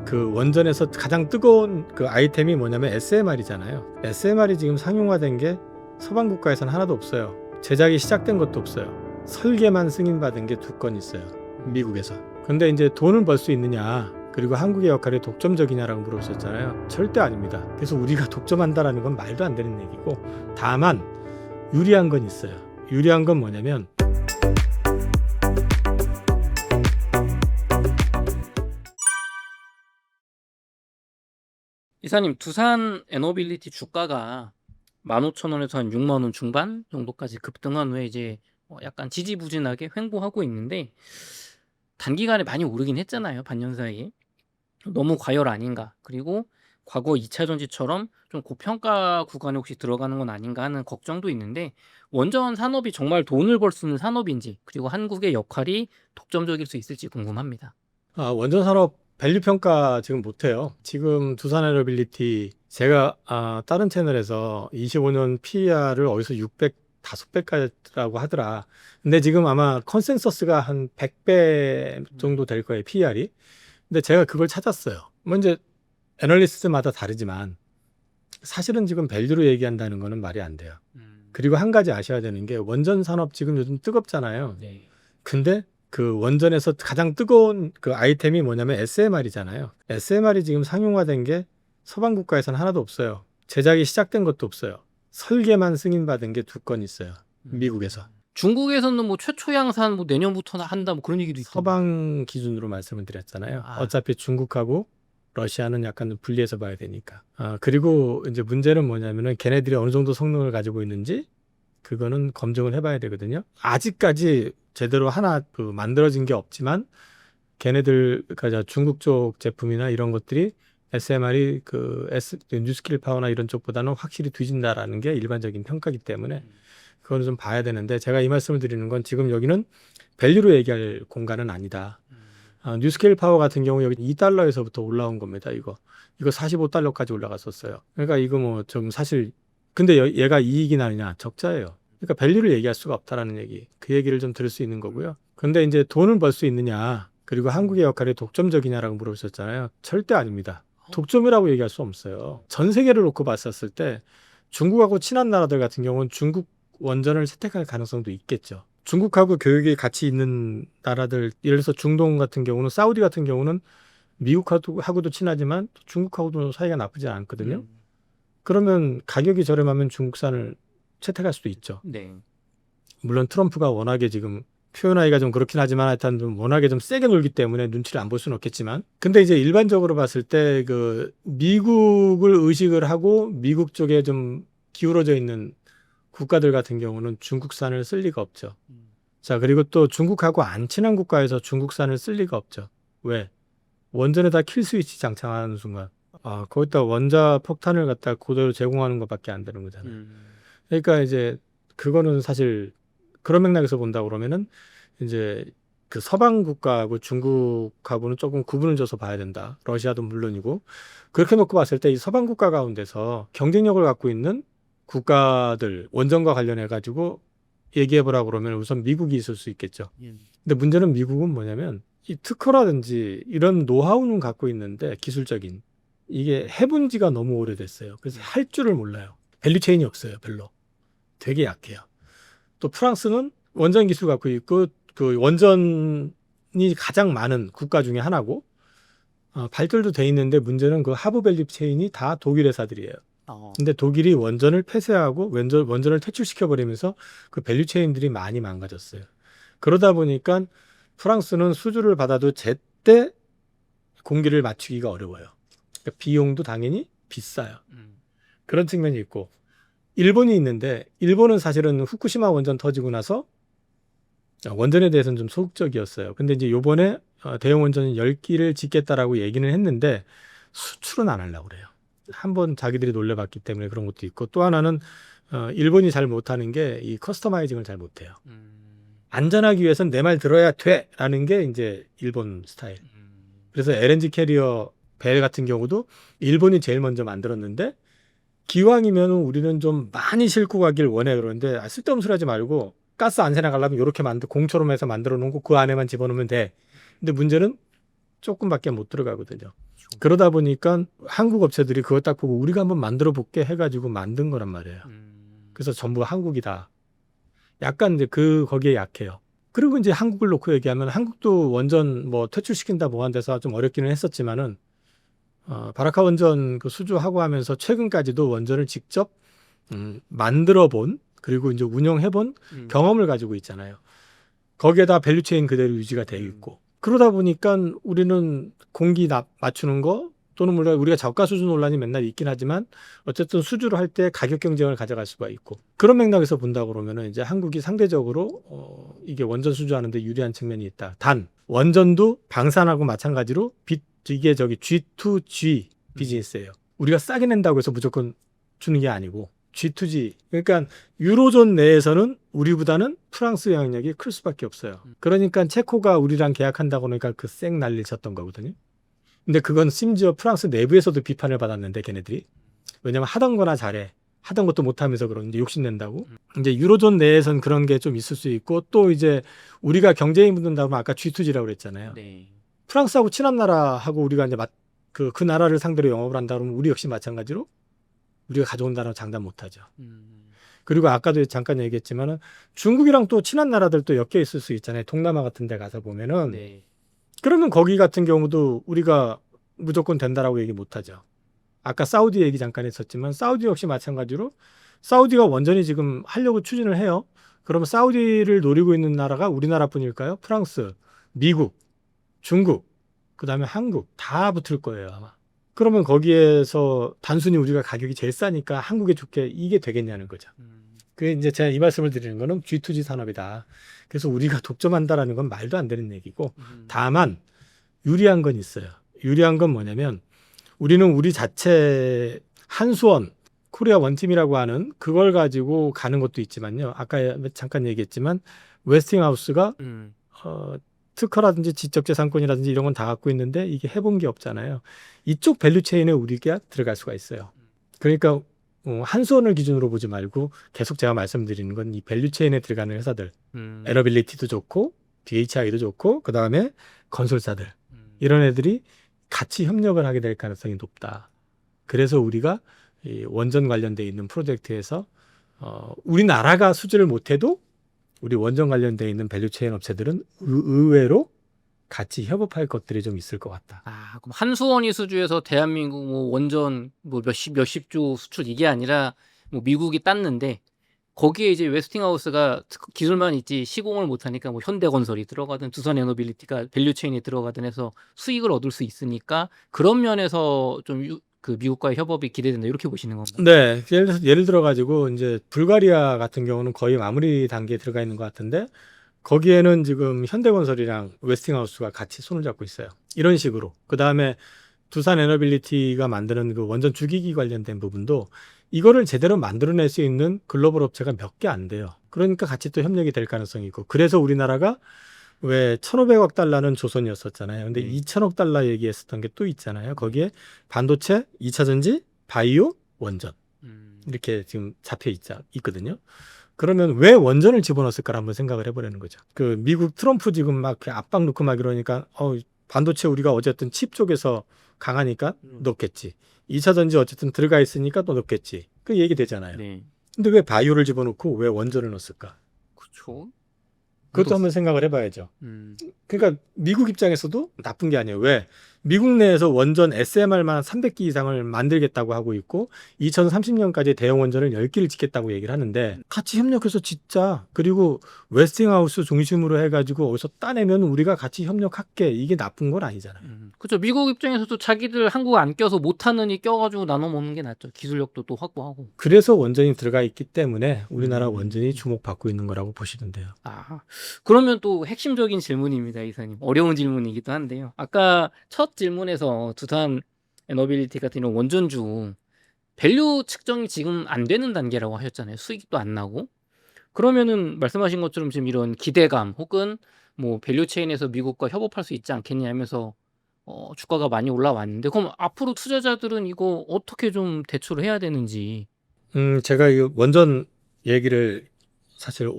그 원전에서 가장 뜨거운 그 아이템이 뭐냐면 SMR이잖아요. SMR이 지금 상용화된 게 서방 국가에서는 하나도 없어요. 제작이 시작된 것도 없어요. 설계만 승인받은 게 2건 있어요. 미국에서. 근데 이제 돈을 벌 수 있느냐, 그리고 한국의 역할이 독점적이냐라고 물어보셨잖아요. 절대 아닙니다. 그래서 우리가 독점한다라는 건 말도 안 되는 얘기고, 다만 유리한 건 있어요. 유리한 건 뭐냐면 이사님, 두산 에너빌리티 주가가 15,000원에서 한 6만 원 중반 정도까지 급등한 후에 이제 약간 지지부진하게 횡보하고 있는데, 단기간에 많이 오르긴 했잖아요, 반년 사이에. 너무 과열 아닌가, 그리고 과거 2차 전지처럼 좀 고평가 구간에 혹시 들어가는 건 아닌가 하는 걱정도 있는데, 원전 산업이 정말 돈을 벌 수 있는 산업인지, 그리고 한국의 역할이 독점적일 수 있을지 궁금합니다. 원전 산업 밸류 평가 지금 못해요. 지금 두산에너빌리티 제가 다른 채널에서 25년 PER을 어디서 605배까지라고 하더라. 근데 지금 아마 컨센서스가 한 100배 정도 될 거예요, PER이. 근데 제가 그걸 찾았어요. 뭐 이제 애널리스트마다 다르지만 사실은 지금 밸류로 얘기한다는 거는 말이 안 돼요. 그리고 한 가지 아셔야 되는 게, 원전 산업 지금 요즘 뜨겁잖아요. 네. 근데 그 원전에서 가장 뜨거운 그 아이템이 뭐냐면 SMR이잖아요. SMR이 지금 상용화된 게 서방 국가에서는 하나도 없어요. 제작이 시작된 것도 없어요. 설계만 승인받은 게 2건 있어요. 미국에서. 중국에서는 뭐 최초 양산 뭐 내년부터 한다 뭐 그런 얘기도 있고. 서방 기준으로 말씀을 드렸잖아요. 어차피 중국하고 러시아는 약간 분리해서 봐야 되니까. 그리고 이제 문제는 뭐냐면은 걔네들이 어느 정도 성능을 가지고 있는지 그거는 검증을 해봐야 되거든요. 아직까지 제대로 하나 그 만들어진 게 없지만, 걔네들 그러니까 중국 쪽 제품이나 이런 것들이 SMR이 그 뉴스킬 파워나 이런 쪽보다는 확실히 뒤진다라는 게 일반적인 평가이기 때문에 그거는 좀 봐야 되는데, 제가 이 말씀을 드리는 건 지금 여기는 밸류로 얘기할 공간은 아니다. 뉴스케일 파워 같은 경우 여기 $2에서부터 올라온 겁니다. 이거 45달러까지 올라갔었어요. 그러니까 이거 뭐 좀 사실, 근데 얘가 이익이 나느냐, 적자예요. 그러니까 밸류를 얘기할 수가 없다라는 얘기, 그 얘기를 좀 들을 수 있는 거고요. 근데 이제 돈을 벌 수 있느냐, 그리고 한국의 역할이 독점적이냐라고 물어보셨잖아요. 절대 아닙니다. 독점이라고 얘기할 수 없어요. 전 세계를 놓고 봤었을 때 중국하고 친한 나라들 같은 경우는 중국 원전을 채택할 가능성도 있겠죠. 중국하고 교육이 같이 있는 나라들, 예를 들어서 중동 같은 경우는, 사우디 같은 경우는 미국하고도 친하지만 중국하고도 사이가 나쁘지 않거든요. 그러면 가격이 저렴하면 중국산을 채택할 수도 있죠. 네. 물론 트럼프가 워낙에 지금 표현하기가 좀 그렇긴 하지만 하여튼 좀 워낙에 좀 세게 놀기 때문에 눈치를 안 볼 수는 없겠지만, 근데 이제 일반적으로 봤을 때 그 미국을 의식을 하고 미국 쪽에 좀 기울어져 있는 국가들 같은 경우는 중국산을 쓸 리가 없죠. 자, 그리고 또 중국하고 안 친한 국가에서 중국산을 쓸 리가 없죠. 왜? 원전에다 킬 스위치 장착하는 순간 거기다 원자 폭탄을 갖다 그대로 제공하는 것밖에 안 되는 거잖아요. 그러니까 이제 그거는 사실 그런 맥락에서 본다 그러면은 이제 그 서방 국가하고 중국하고는 조금 구분을 줘서 봐야 된다. 러시아도 물론이고. 그렇게 놓고 봤을 때 이 서방 국가 가운데서 경쟁력을 갖고 있는 국가들, 원전과 관련해 가지고 얘기해 보라 그러면 우선 미국이 있을 수 있겠죠. 근데 문제는 미국은 뭐냐면 이 특허라든지 이런 노하우는 갖고 있는데, 기술적인, 이게 해본 지가 너무 오래됐어요. 그래서 할 줄을 몰라요. 밸류 체인이 없어요. 별로. 되게 약해요. 또 프랑스는 원전 기술 갖고 있고 그 원전이 가장 많은 국가 중에 하나고, 발달도 돼 있는데 문제는 그 하부 밸류 체인이 다 독일 회사들이에요. 근데 독일이 원전을 폐쇄하고 원전을 퇴출시켜버리면서 그 밸류 체인들이 많이 망가졌어요. 그러다 보니까 프랑스는 수주를 받아도 제때 공기를 맞추기가 어려워요. 그러니까 비용도 당연히 비싸요. 그런 측면이 있고, 일본이 있는데, 일본은 사실은 후쿠시마 원전 터지고 나서 원전에 대해서는 좀 소극적이었어요. 근데 이제 요번에 대형 원전 10기를 짓겠다라고 얘기는 했는데 수출은 안 하려고 그래요. 한번 자기들이 놀려봤기 때문에 그런 것도 있고, 또 하나는 일본이 잘 못하는 게 이 커스터마이징을 잘 못해요. 안전하기 위해서는 내 말 들어야 돼라는 게 이제 일본 스타일. 그래서 LNG 캐리어 배 같은 경우도 일본이 제일 먼저 만들었는데, 기왕이면 우리는 좀 많이 싣고 가길 원해. 그러는데 쓸데없는 소리 하지 말고 가스 안새나 가려면 이렇게 공처럼 해서 만들어 놓고 그 안에만 집어넣으면 돼. 근데 문제는 조금밖에 못 들어가거든요. 그러다 보니까 한국 업체들이 그거 딱 보고 우리가 한번 만들어 볼게 해가지고 만든 거란 말이에요. 그래서 전부 한국이다. 약간 이제 거기에 약해요. 그리고 이제 한국을 놓고 얘기하면 한국도 원전 뭐 퇴출시킨다 뭐 한 데서 좀 어렵기는 했었지만은 바라카 원전 그 수주하고 하면서 최근까지도 원전을 직접 만들어 본 그리고 이제 운영해 본 경험을 가지고 있잖아요. 거기에다 밸류체인 그대로 유지가 돼 있고 그러다 보니까 우리는 공기 맞추는 거 또는 물론 우리가 저가 수주 논란이 맨날 있긴 하지만 어쨌든 수주를 할 때 가격 경쟁을 가져갈 수가 있고 그런 맥락에서 본다 그러면은 이제 한국이 상대적으로 이게 원전 수주하는데 유리한 측면이 있다. 단 원전도 방산하고 마찬가지로 이게 G2G 비즈니스예요. 우리가 싸게 낸다고 해서 무조건 주는 게 아니고 G2G 그러니까 유로존 내에서는 우리보다는 프랑스 영향력이 클 수밖에 없어요. 그러니까 체코가 우리랑 계약한다고 그러니까 그 쌩 난리 쳤던 거거든요. 근데 그건 심지어 프랑스 내부에서도 비판을 받았는데 걔네들이 왜냐면 하던 거나 잘해 하던 것도 못하면서 그러는데 욕심낸다고 이제 유로존 내에선 그런 게 좀 있을 수 있고 또 이제 우리가 경쟁이 붙는다고 하면 아까 G2G라고 그랬잖아요. 네. 프랑스하고 친한 나라하고 우리가 이제 그 나라를 상대로 영업을 한다 그러면 우리 역시 마찬가지로 우리가 가져온다는 장담 못하죠. 그리고 아까도 잠깐 얘기했지만은 중국이랑 또 친한 나라들도 엮여 있을 수 있잖아요. 동남아 같은 데 가서 보면은 네. 그러면 거기 같은 경우도 우리가 무조건 된다라고 얘기 못하죠. 아까 사우디 얘기 잠깐 했었지만 사우디 역시 마찬가지로 사우디가 원전이 지금 하려고 추진을 해요. 그러면 사우디를 노리고 있는 나라가 우리나라뿐일까요? 프랑스, 미국, 중국, 그다음에 한국 다 붙을 거예요 아마. 그러면 거기에서 단순히 우리가 가격이 제일 싸니까 한국에 좋게 이게 되겠냐는 거죠. 그게 이제 제가 이 말씀을 드리는 거는 G2G 산업이다. 그래서 우리가 독점한다라는 건 말도 안 되는 얘기고 다만 유리한 건 있어요. 유리한 건 뭐냐면 우리는 우리 자체 한수원 코리아 원팀이라고 하는 그걸 가지고 가는 것도 있지만요. 아까 잠깐 얘기했지만 웨스팅하우스가 특허라든지 지적재산권이라든지 이런 건 다 갖고 있는데 이게 해본 게 없잖아요. 이쪽 밸류체인에 우리가 들어갈 수가 있어요. 그러니까 한수원을 기준으로 보지 말고 계속 제가 말씀드리는 건 이 밸류체인에 들어가는 회사들 에너빌리티도 좋고 DHI도 좋고 그 다음에 건설사들 이런 애들이 같이 협력을 하게 될 가능성이 높다. 그래서 우리가 이 원전 관련돼 있는 프로젝트에서 우리나라가 수주를 못해도 우리 원전 관련돼 있는 밸류체인 업체들은 의외로 같이 협업할 것들이 좀 있을 것 같다. 아, 그럼 한수원이 수주해서 대한민국 뭐 원전 뭐 몇십 조 수출 이게 아니라 뭐 미국이 땄는데 거기에 이제 웨스팅하우스가 기술만 있지 시공을 못하니까 뭐 현대건설이 들어가든 두산에너빌리티가 밸류체인에 들어가든 해서 수익을 얻을 수 있으니까 그런 면에서 좀 그 미국과의 협업이 기대된다 이렇게 보시는 건가요? 네, 예를 들어 가지고 이제 불가리아 같은 경우는 거의 마무리 단계에 들어가 있는 것 같은데 거기에는 지금 현대건설이랑 웨스팅하우스가 같이 손을 잡고 있어요. 이런 식으로. 그 다음에 두산에너빌리티가 만드는 그 원전 주기기 관련된 부분도 이거를 제대로 만들어낼 수 있는 글로벌 업체가 몇 개 안 돼요. 그러니까 같이 또 협력이 될 가능성이 있고. 그래서 우리나라가 왜 1,500억 달러는 조선이었었잖아요. 근데 2,000억 달러 얘기했었던 게 또 있잖아요. 거기에 반도체, 2차 전지, 바이오, 원전 이렇게 지금 잡혀 있거든요. 그러면 왜 원전을 집어넣었을까 한번 생각을 해보려는 거죠. 그 미국 트럼프 지금 막 압박 넣고 막 이러니까 반도체 우리가 어쨌든 칩 쪽에서 강하니까 넣겠지. 2차 전지 어쨌든 들어가 있으니까 또 넣겠지. 그 얘기 되잖아요. 네. 근데 왜 바이오를 집어넣고 왜 원전을 넣었을까? 그렇죠. 그것도 한번 생각을 해봐야죠. 그러니까 미국 입장에서도 나쁜 게 아니에요. 왜? 미국 내에서 원전 SMR만 300기 이상을 만들겠다고 하고 있고 2030년까지 대형 원전을 10기를 짓겠다고 얘기를 하는데 같이 협력해서 짓자. 그리고 웨스팅하우스 중심으로 해가지고 어디서 따내면 우리가 같이 협력할게. 이게 나쁜 건 아니잖아요. 그렇죠. 미국 입장에서도 자기들 한국 안 껴서 못하느니 껴가지고 나눠 먹는 게 낫죠. 기술력도 또 확보하고. 그래서 원전이 들어가 있기 때문에 우리나라 원전이 주목받고 있는 거라고 보시면 돼요. 아, 그러면 또 핵심적인 질문입니다, 이사님. 어려운 질문이기도 한데요. 아까 첫 질문에서 두산 에너빌리티 같은 이런 원전주 밸류 측정이 지금 안 되는 단계라고 하셨잖아요. 수익도 안 나고. 그러면은 말씀하신 것처럼 지금 이런 기대감 혹은 뭐 밸류 체인에서 미국과 협업할 수 있지 않겠냐 하면서 주가가 많이 올라왔는데 그럼 앞으로 투자자들은 이거 어떻게 좀 대처를 해야 되는지. 제가 이 원전 얘기를 사실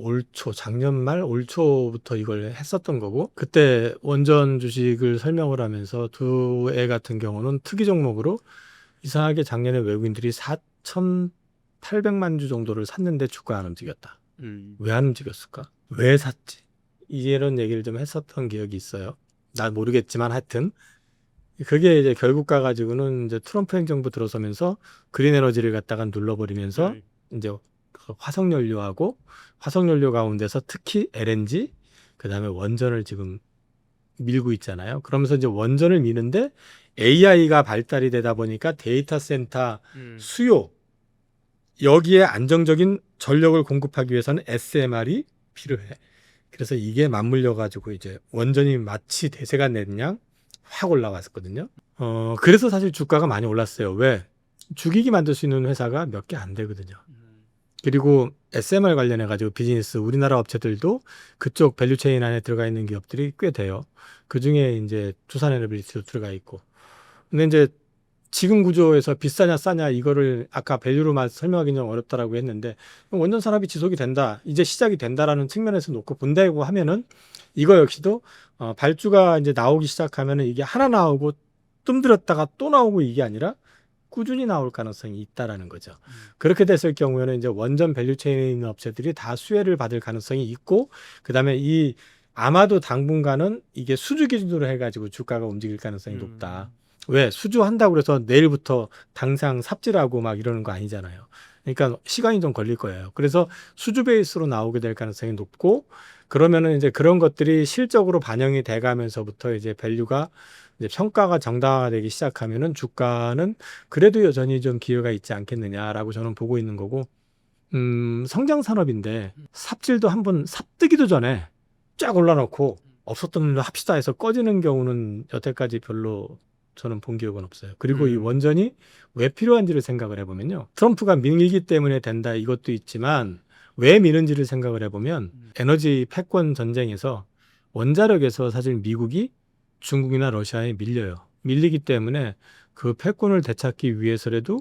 작년 말 올 초부터 이걸 했었던 거고, 그때 원전 주식을 설명을 하면서 두 애 같은 경우는 특이 종목으로 이상하게 작년에 외국인들이 4,800만 주 정도를 샀는데 주가 안 움직였다. 왜 안 움직였을까? 왜 샀지? 이런 얘기를 좀 했었던 기억이 있어요. 난 모르겠지만 하여튼 그게 이제 결국 가가지고는 이제 트럼프 행정부 들어서면서 그린 에너지를 갖다가 눌러버리면서 이제 그 화석연료 가운데서 특히 LNG 그다음에 원전을 지금 밀고 있잖아요. 그러면서 이제 원전을 미는데 AI가 발달이 되다 보니까 데이터 센터 수요 여기에 안정적인 전력을 공급하기 위해서는 SMR이 필요해. 그래서 이게 맞물려 가지고 이제 원전이 마치 대세가 낸 양 확 올라갔었거든요. 그래서 사실 주가가 많이 올랐어요. 왜? 죽이기 만들 수 있는 회사가 몇 개 안 되거든요. 그리고 SMR 관련해 가지고 비즈니스 우리나라 업체들도 그쪽 밸류체인 안에 들어가 있는 기업들이 꽤 돼요. 그중에 이제 두산에너빌리티도 들어가 있고. 근데 이제 지금 구조에서 비싸냐 싸냐 이거를 아까 밸류로만 설명하기는 좀 어렵다라고 했는데 원전 산업이 지속이 된다. 이제 시작이 된다라는 측면에서 놓고 본다고 하면은 이거 역시도 발주가 이제 나오기 시작하면은 이게 하나 나오고 뜸들였다가 또 나오고 이게 아니라 꾸준히 나올 가능성이 있다라는 거죠. 그렇게 됐을 경우에는 이제 원전 밸류체인에 있는 업체들이 다 수혜를 받을 가능성이 있고 그다음에 이 아마도 당분간은 이게 수주 기준으로 해가지고 주가가 움직일 가능성이 높다. 왜? 수주한다고 그래서 내일부터 당장 삽질하고 막 이러는 거 아니잖아요. 그러니까 시간이 좀 걸릴 거예요. 그래서 수주 베이스로 나오게 될 가능성이 높고 그러면은 이제 그런 것들이 실적으로 반영이 돼 가면서부터 이제 밸류가 이제 평가가 정당화되기 시작하면은 주가는 그래도 여전히 좀 기회가 있지 않겠느냐라고 저는 보고 있는 거고, 성장 산업인데 삽질도 한번 삽뜨기도 전에 쫙 올라놓고 없었던 일로 합시다 해서 꺼지는 경우는 여태까지 별로 저는 본 기억은 없어요. 그리고 이 원전이 왜 필요한지를 생각을 해보면요. 트럼프가 밀기 때문에 된다 이것도 있지만 왜 미는지를 생각을 해보면 에너지 패권 전쟁에서 원자력에서 사실 미국이 중국이나 러시아에 밀려요. 밀리기 때문에 그 패권을 되찾기 위해서라도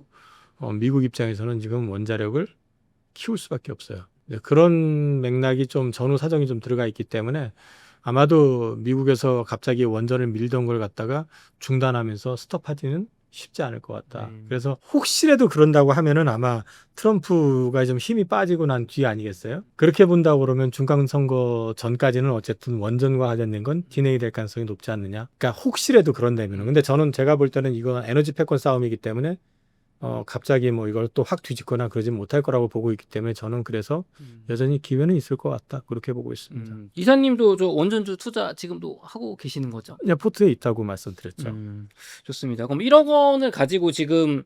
미국 입장에서는 지금 원자력을 키울 수밖에 없어요. 그런 맥락이 좀 전후 사정이 좀 들어가 있기 때문에 아마도 미국에서 갑자기 원전을 밀던 걸 갖다가 중단하면서 스톱하지는 쉽지 않을 것 같다. 그래서 혹시라도 그런다고 하면은 아마 트럼프가 좀 힘이 빠지고 난 뒤 아니겠어요? 그렇게 본다고 그러면 중간선거 전까지는 어쨌든 원전과 관련된 건 디네이 될 가능성이 높지 않느냐. 그러니까 혹시라도 그런다면은. 근데 저는 제가 볼 때는 이건 에너지 패권 싸움이기 때문에 갑자기 뭐 이걸 또 확 뒤집거나 그러지 못할 거라고 보고 있기 때문에 저는 그래서 여전히 기회는 있을 것 같다. 그렇게 보고 있습니다. 이사님도 저 원전주 투자 지금도 하고 계시는 거죠? 그냥 포트에 있다고 말씀드렸죠. 좋습니다. 그럼 1억 원을 가지고 지금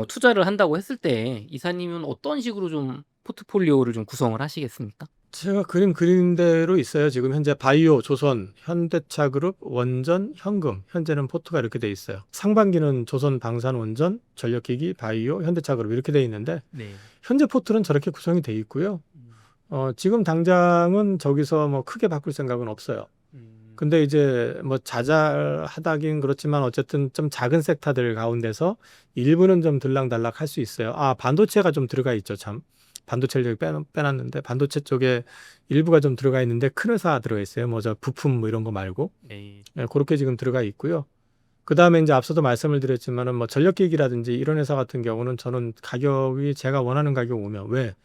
투자를 한다고 했을 때 이사님은 어떤 식으로 좀 포트폴리오를 좀 구성을 하시겠습니까? 제가 그림 그린 대로 있어요. 지금 현재 바이오, 조선, 현대차그룹, 원전, 현금. 현재는 포트가 이렇게 돼 있어요. 상반기는 조선, 방산, 원전, 전력기기, 바이오, 현대차그룹 이렇게 돼 있는데 네. 현재 포트는 저렇게 구성이 돼 있고요. 지금 당장은 저기서 뭐 크게 바꿀 생각은 없어요. 근데 이제 뭐 자잘하다긴 그렇지만 어쨌든 좀 작은 섹터들 가운데서 일부는 좀 들락달락 할 수 있어요. 반도체가 좀 들어가 있죠, 참. 반도체를 빼놨는데 반도체 쪽에 일부가 좀 들어가 있는데 큰 회사 들어가 있어요. 뭐 저 부품 뭐 이런 거 말고. 네. 그렇게 지금 들어가 있고요. 그 다음에 이제 앞서도 말씀을 드렸지만은 뭐 전력기기라든지 이런 회사 같은 경우는 저는 가격이 제가 원하는 가격 오면 왜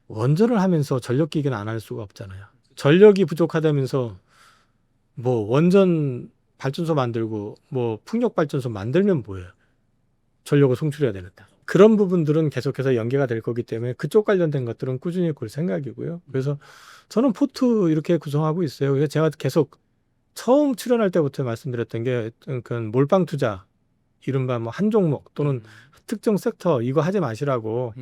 원전을 하면서 전력기기는 안 할 수가 없잖아요. 전력이 부족하다면서 뭐 원전 발전소 만들고 뭐 풍력 발전소 만들면 뭐예요? 전력을 송출해야 되는데. 그런 부분들은 계속해서 연계가 될 거기 때문에 그쪽 관련된 것들은 꾸준히 볼 생각이고요. 그래서 저는 포트 이렇게 구성하고 있어요. 그래서 제가 계속 처음 출연할 때부터 말씀드렸던 게 그 몰빵 투자, 이른바 뭐 한 종목 또는 특정 섹터 이거 하지 마시라고.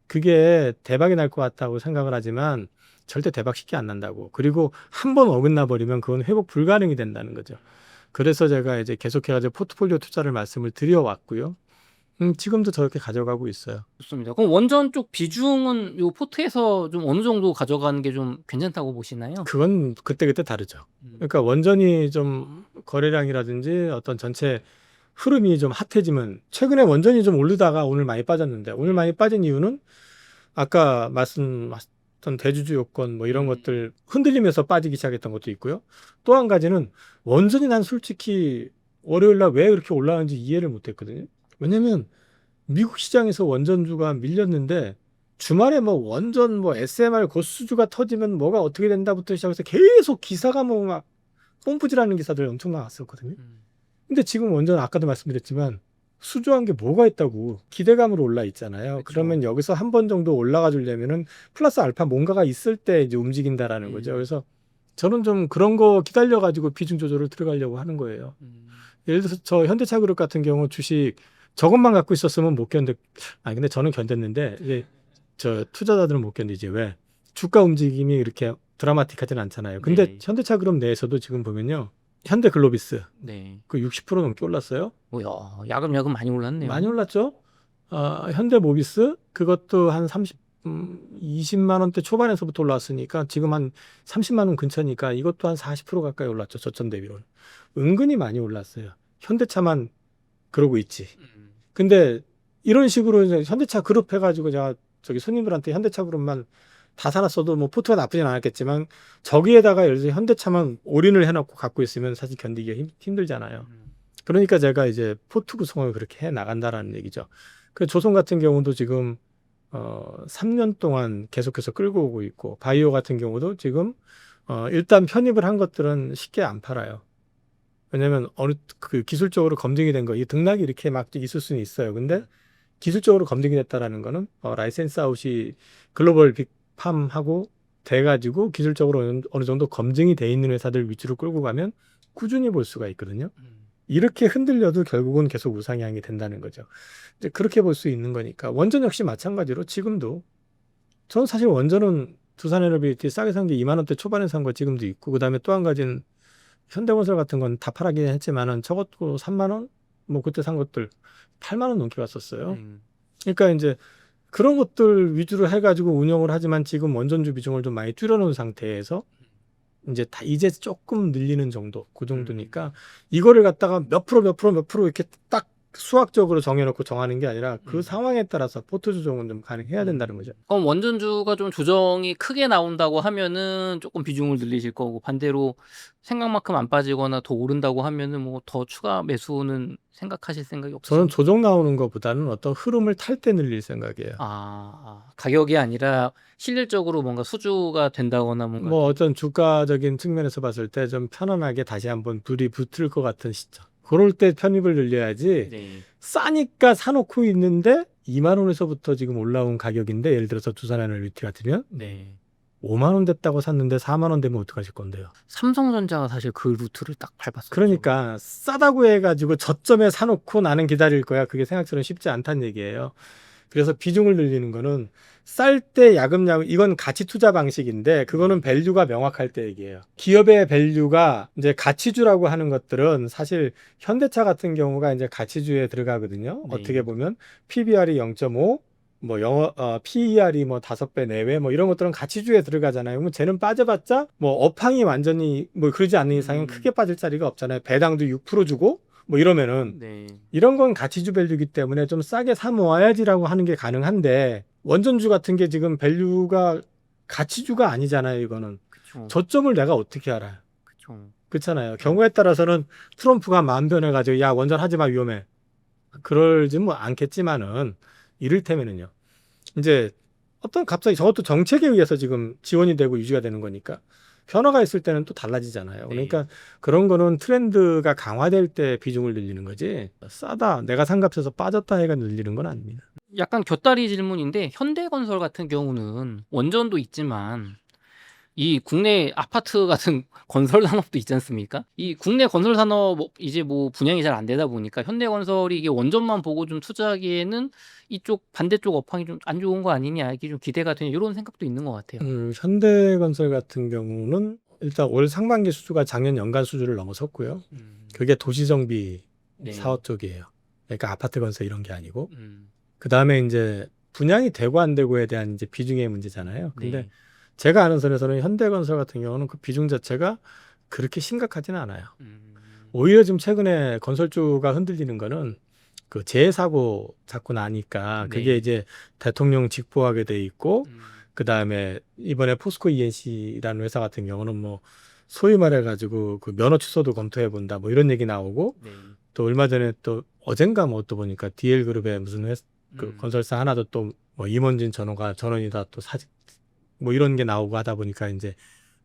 그게 대박이 날 것 같다고 생각을 하지만 절대 대박 쉽게 안 난다고. 그리고 한 번 어긋나 버리면 그건 회복 불가능이 된다는 거죠. 그래서 제가 이제 계속해가지고 포트폴리오 투자를 말씀을 드려왔고요. 지금도 저렇게 가져가고 있어요. 좋습니다. 그럼 원전 쪽 비중은 요 포트에서 좀 어느 정도 가져가는 게 좀 괜찮다고 보시나요? 그건 그때그때 다르죠. 그러니까 원전이 좀 거래량이라든지 어떤 전체 흐름이 좀 핫해지면 최근에 원전이 좀 오르다가 오늘 많이 빠졌는데 오늘 많이 빠진 이유는 아까 어떤 대주주 요건 뭐 이런 음. 것들 흔들리면서 빠지기 시작했던 것도 있고요. 또 한 가지는 원전이 난 솔직히 월요일 날 왜 그렇게 올라가는지 이해를 못했거든요. 왜냐면 미국 시장에서 원전주가 밀렸는데 주말에 뭐 원전 뭐 SMR 고수주가 터지면 뭐가 어떻게 된다부터 시작해서 계속 기사가 뭐 막 pom프질하는 기사들 엄청 나왔었거든요. 근데 지금 원전 아까도 말씀드렸지만 수주한 게 뭐가 있다고 기대감으로 올라 있잖아요. 그쵸. 그러면 여기서 한 번 정도 올라가 주려면은 플러스 알파 뭔가가 있을 때 이제 움직인다라는 거죠. 그래서 저는 좀 그런 거 기다려 가지고 비중 조절을 들어가려고 하는 거예요. 예를 들어서 저 현대차그룹 같은 경우 주식 저것만 갖고 있었으면 못 견뎠. 아니 근데 저는 견뎠는데 이제 저 투자자들은 못 견디지. 왜? 주가 움직임이 이렇게 드라마틱하진 않잖아요. 근데 네. 현대차그룹 내에서도 지금 보면요. 현대글로비스 네. 그 60% 넘게 올랐어요. 뭐야, 야금야금 많이 올랐네요. 많이 올랐죠. 현대모비스 그것도 한 20만 원대 초반에서부터 올랐으니까 지금 한 30만 원 근처니까 이것도 한 40% 가까이 올랐죠. 저점 대비로는. 은근히 많이 올랐어요. 현대차만 그러고 있지. 근데 이런 식으로 이제 현대차 그룹 해가지고 제가 저기 손님들한테 현대차 그룹만 다 사놨어도 뭐 포트가 나쁘진 않았겠지만 저기에다가 예를 들어 현대차만 올인을 해놓고 갖고 있으면 사실 견디기가 힘들잖아요. 그러니까 제가 이제 포트 구성을 그렇게 해 나간다라는 얘기죠. 그 조선 같은 경우도 지금 3년 동안 계속해서 끌고 오고 있고 바이오 같은 경우도 지금 일단 편입을 한 것들은 쉽게 안 팔아요. 왜냐면 어느 그 기술적으로 검증이 된 거, 이 등락이 이렇게 막 있을 수는 있어요. 근데 기술적으로 검증이 됐다라는 거는 라이센스 아웃이 글로벌 빅팜하고 돼가지고 기술적으로 어느 정도 검증이 돼 있는 회사들 위주로 끌고 가면 꾸준히 볼 수가 있거든요. 이렇게 흔들려도 결국은 계속 우상향이 된다는 거죠. 이제 그렇게 볼 수 있는 거니까 원전 역시 마찬가지로 지금도 저는 사실 원전은 두산에너비티 싸게 산 게 2만 원대 초반에 산 거 지금도 있고 그다음에 또 한 가지는 현대건설 같은 건 다 팔아긴 했지만은 저것도 3만 원? 뭐 그때 산 것들 8만 원 넘게 갔었어요. 그러니까 이제 그런 것들 위주로 해가지고 운영을 하지만 지금 원전주 비중을 좀 많이 줄여놓은 상태에서 이제 조금 늘리는 정도 그 정도니까 이거를 갖다가 몇 프로 이렇게 딱 수학적으로 정해놓고 정하는 게 아니라 그 상황에 따라서 포트 조정은 좀 가능해야 된다는 거죠. 그럼 원전주가 좀 조정이 크게 나온다고 하면은 조금 비중을 늘리실 거고 반대로 생각만큼 안 빠지거나 더 오른다고 하면은 뭐 더 추가 매수는 생각하실 생각이 저는 없으신가요? 조정 나오는 것보다는 어떤 흐름을 탈 때 늘릴 생각이에요. 가격이 아니라 실질적으로 뭔가 수주가 된다거나 뭔가 뭐 어떤 주가적인 측면에서 봤을 때 좀 편안하게 다시 한번 불이 붙을 것 같은 시점. 그럴 때 편입을 늘려야지. 네. 싸니까 사놓고 있는데 2만 원에서부터 지금 올라온 가격인데 예를 들어서 두산에너비티 같으면 네. 5만 원 됐다고 샀는데 4만 원 되면 어떡하실 건데요? 삼성전자가 사실 그 루트를 딱 밟았었죠. 그러니까 싸다고 해가지고 저점에 사놓고 나는 기다릴 거야. 그게 생각처럼 쉽지 않다는 얘기예요. 그래서 비중을 늘리는 거는 쌀 때 야금야금 이건 가치 투자 방식인데 그거는 밸류가 명확할 때 얘기예요. 기업의 밸류가 이제 가치주라고 하는 것들은 사실 현대차 같은 경우가 이제 가치주에 들어가거든요. 네. 어떻게 보면 PBR이 0.5 뭐 PER이 뭐 5배 내외 뭐 이런 것들은 가치주에 들어가잖아요. 그러면 쟤는 빠져봤자 뭐 업황이 완전히 뭐 그러지 않는 이상은 크게 빠질 자리가 없잖아요. 배당도 6% 주고 뭐 이러면은 네. 이런 건 가치주 밸류이기 때문에 좀 싸게 사 모아야지라고 하는 게 가능한데 원전주 같은 게 지금 밸류가 가치주가 아니잖아요. 이거는 그쵸. 저점을 내가 어떻게 알아요? 그쵸. 그렇잖아요. 경우에 따라서는 트럼프가 마음 변해가지고 야 원전 하지 마 위험해. 그러지 뭐 않겠지만은 이를테면은요. 이제 어떤 갑자기 저것도 정책에 의해서 지금 지원이 되고 유지가 되는 거니까 변화가 있을 때는 또 달라지잖아요. 그러니까 그런 거는 트렌드가 강화될 때 비중을 늘리는 거지 싸다 내가 산 값에서 빠졌다 해가 늘리는 건 아닙니다. 약간 곁다리 질문인데 현대건설 같은 경우는 원전도 있지만 이 국내 아파트 같은 건설 산업도 있지 않습니까? 이 국내 건설 산업 이제 뭐 분양이 잘 안 되다 보니까 현대건설이 이게 원전만 보고 좀 투자하기에는 이쪽 반대쪽 업황이 좀 안 좋은 거 아니냐 이게 좀 기대가 되냐 이런 생각도 있는 것 같아요. 현대건설 같은 경우는 일단 올 상반기 수주가 작년 연간 수주를 넘어섰고요. 그게 도시정비 네. 사업 쪽이에요. 그러니까 아파트 건설 이런 게 아니고 음. 그 다음에 이제 분양이 되고 안 되고에 대한 이제 비중의 문제잖아요. 근데 네. 제가 아는 선에서는 현대건설 같은 경우는 그 비중 자체가 그렇게 심각하지는 않아요. 오히려 지금 최근에 건설주가 흔들리는 거는 그 재해 사고 자꾸 나니까 그게 네. 이제 대통령 직보하게 돼 있고 그다음에 이번에 포스코 ENC라는 회사 같은 경우는 뭐 소위 말해가지고 그 면허 취소도 검토해 본다 뭐 이런 얘기 나오고 네. 또 얼마 전에 또 어젠가 뭐 또 보니까 DL 그룹의 무슨 그 음. 건설사 하나도 또 뭐 임원진 전원이다 또 사직 뭐 이런 게 나오고 하다 보니까 이제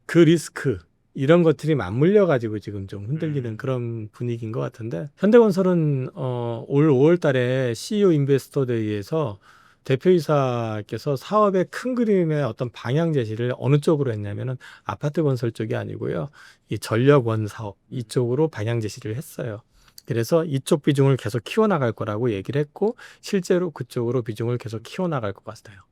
그 리스크 이런 것들이 맞물려 가지고 지금 좀 흔들리는 그런 분위기인 것 같은데 현대건설은 올 5월 달에 CEO 인베스터 데이에서 대표이사께서 사업의 큰 그림의 어떤 방향 제시를 어느 쪽으로 했냐면은 아파트 건설 쪽이 아니고요. 이 전력원 사업 이쪽으로 방향 제시를 했어요. 그래서 이쪽 비중을 계속 키워나갈 거라고 얘기를 했고 실제로 그쪽으로 비중을 계속 키워나갈 것 같아요.